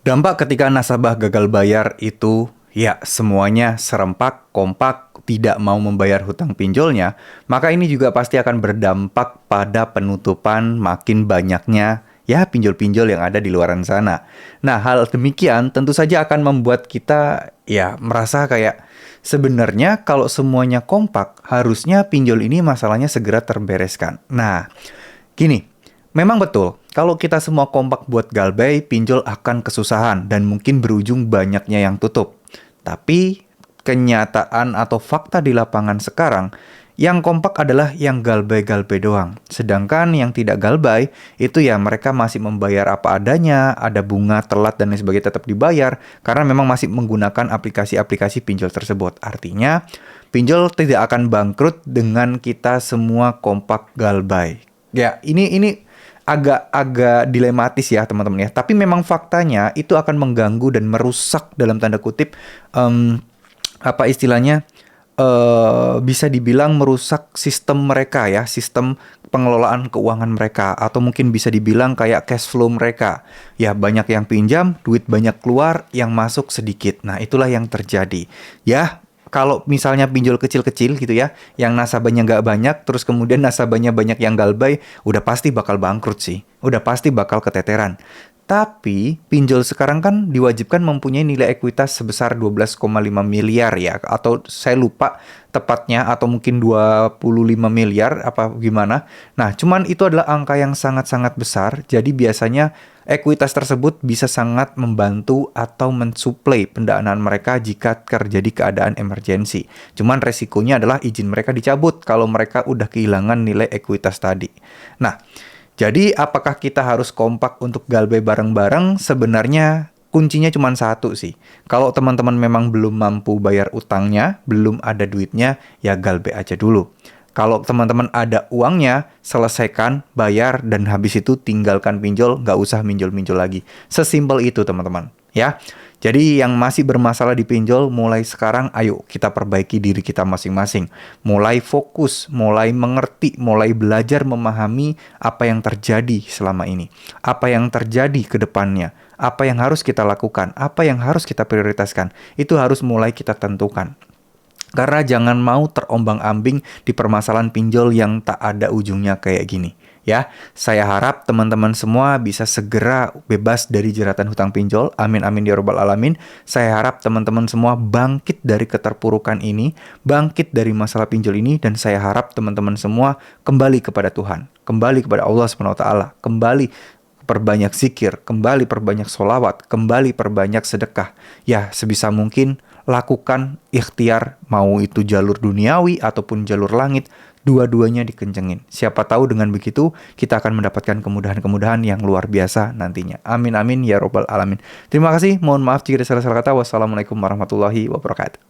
Dampak ketika nasabah gagal bayar itu, ya semuanya serempak, kompak, tidak mau membayar hutang pinjolnya, maka ini juga pasti akan berdampak pada penutupan makin banyaknya ya pinjol-pinjol yang ada di luaran sana. Nah, hal demikian tentu saja akan membuat kita ya merasa kayak sebenarnya kalau semuanya kompak, harusnya pinjol ini masalahnya segera terbereskan. Nah, gini, memang betul, kalau kita semua kompak buat galbay, pinjol akan kesusahan dan mungkin berujung banyaknya yang tutup. Tapi kenyataan atau fakta di lapangan sekarang, yang kompak adalah yang galbay-galbay doang. Sedangkan yang tidak galbay, itu ya mereka masih membayar apa adanya, ada bunga telat dan lain sebagainya tetap dibayar, karena memang masih menggunakan aplikasi-aplikasi pinjol tersebut. Artinya, pinjol tidak akan bangkrut dengan kita semua kompak galbay. Ya, ini agak-agak dilematis ya teman-teman ya. Tapi memang faktanya itu akan mengganggu dan merusak dalam tanda kutip apa istilahnya bisa dibilang merusak sistem mereka ya, sistem pengelolaan keuangan mereka atau mungkin bisa dibilang kayak cash flow mereka. Ya banyak yang pinjam, duit banyak keluar, yang masuk sedikit. Nah itulah yang terjadi. Ya kalau misalnya pinjol kecil-kecil gitu ya, yang nasabahnya nggak banyak, terus kemudian nasabahnya banyak yang galbay, udah pasti bakal bangkrut sih. Udah pasti bakal keteteran. Tapi pinjol sekarang kan diwajibkan mempunyai nilai ekuitas sebesar 12,5 miliar ya, atau saya lupa tepatnya, atau mungkin 25 miliar apa gimana. Nah, cuman itu adalah angka yang sangat-sangat besar, jadi biasanya ekuitas tersebut bisa sangat membantu atau mensuplai pendanaan mereka jika terjadi keadaan emergensi. Cuman resikonya adalah izin mereka dicabut kalau mereka udah kehilangan nilai ekuitas tadi. Nah, jadi apakah kita harus kompak untuk galbay bareng-bareng? Sebenarnya kuncinya cuma satu sih. Kalau teman-teman memang belum mampu bayar utangnya, belum ada duitnya, ya galbay aja dulu. Kalau teman-teman ada uangnya, selesaikan, bayar, dan habis itu tinggalkan pinjol, nggak usah minjol-minjol lagi. Sesimpel itu teman-teman. Ya, jadi yang masih bermasalah di pinjol, mulai sekarang ayo kita perbaiki diri kita masing-masing. Mulai fokus, mulai mengerti, mulai belajar memahami apa yang terjadi selama ini. Apa yang terjadi ke depannya. Apa yang harus kita lakukan, apa yang harus kita prioritaskan. Itu harus mulai kita tentukan. Karena jangan mau terombang-ambing di permasalahan pinjol yang tak ada ujungnya kayak gini. Ya, saya harap teman-teman semua bisa segera bebas dari jeratan hutang pinjol. Amin amin ya robbal alamin. Saya harap teman-teman semua bangkit dari keterpurukan ini, bangkit dari masalah pinjol ini, dan saya harap teman-teman semua kembali kepada Tuhan, kembali kepada Allah SWT, kembali perbanyak zikir, kembali perbanyak sholawat, kembali perbanyak sedekah. Ya, sebisa mungkin lakukan ikhtiar, mau itu jalur duniawi ataupun jalur langit, dua-duanya dikencengin. Siapa tahu dengan begitu kita akan mendapatkan kemudahan-kemudahan yang luar biasa nantinya. Amin amin ya robbal alamin. Terima kasih, mohon maaf jika ada salah-salah kata. Wassalamualaikum warahmatullahi wabarakatuh.